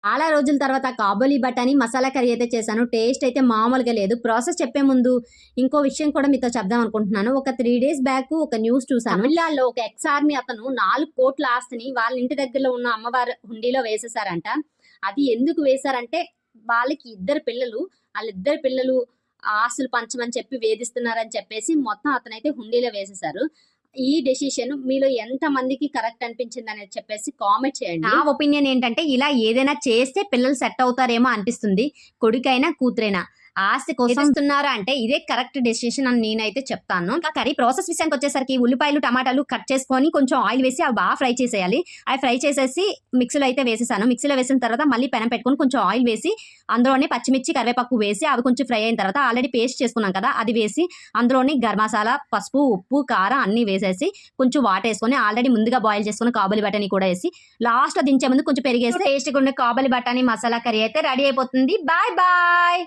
చాలా రోజుల తర్వాత కాబోలి బఠానీ మసాలా కర్రీ అయితే చేశాను. టేస్ట్ అయితే మామూలుగా లేదు. ప్రాసెస్ చెప్పే ముందు ఇంకో విషయం కూడా మీతో చెప్దాం అనుకుంటున్నాను. ఒక 3 డేస్ బ్యాక్ ఒక న్యూస్ చూసాను. తమిళనాడులో ఒక ఎక్స్ ఆర్మీ అతను 4 కోట్ల ఆస్తిని వాళ్ళ ఇంటి దగ్గరలో ఉన్న అమ్మవారి హుండీలో వేసేసారంట. అది ఎందుకు వేశారంటే వాళ్ళకి వాళ్ళిద్దరు పిల్లలు ఆస్తులు పంచమని చెప్పి వేధిస్తున్నారని చెప్పేసి మొత్తం అతనైతే హుండీలో వేసేసారు. ఈ డెసిషన్ మీలో ఎంత మందికి కరెక్ట్ అనిపించింది అనేది చెప్పేసి కామెంట్ చేయండి. నా ఒపీనియన్ ఏంటంటే ఇలా ఏదైనా చేస్తే పిల్లలు సెట్ అవుతారేమో అనిపిస్తుంది. కొడుకైనా కూతురైనా ఆస్తి కోసం ఇస్తున్నారా అంటే ఇదే కరెక్ట్ డెసిషన్ అని నేనైతే చెప్తాను. ఇంకా కర్రీ ప్రాసెస్ విషయానికి వచ్చేసరికి ఉల్లిపాయలు టమాటాలు కట్ చేసుకొని కొంచెం ఆయిల్ వేసి అవి బాగా ఫ్రై చేసేయాలి. అవి ఫ్రై చేసేసి మిక్సీలో అయితే వేసేసాను. మిక్సీలో వేసిన తర్వాత మళ్ళీ పెనం పెట్టుకొని కొంచెం ఆయిల్ వేసి అందులోనే పచ్చిమిర్చి కరివేపాకు వేసి అవి కొంచెం ఫ్రై అయిన తర్వాత ఆల్రెడీ పేస్ట్ చేసుకున్నాం కదా అది వేసి అందులోని గరం మసాలా పసుపు ఉప్పు కారం అన్ని వేసేసి కొంచెం వాటర్ వేసుకొని ఆల్రెడీ ముందుగా బాయిల్ చేసుకుని కాబోలి బఠానీ కూడా వేసి లాస్ట్ లో దించే ముందు కొంచెం పెరిగేసి టేస్ట్గా ఉండే కాబోలి బఠానీ మసాలా కర్రీ అయితే రెడీ అయిపోతుంది. Bye bye.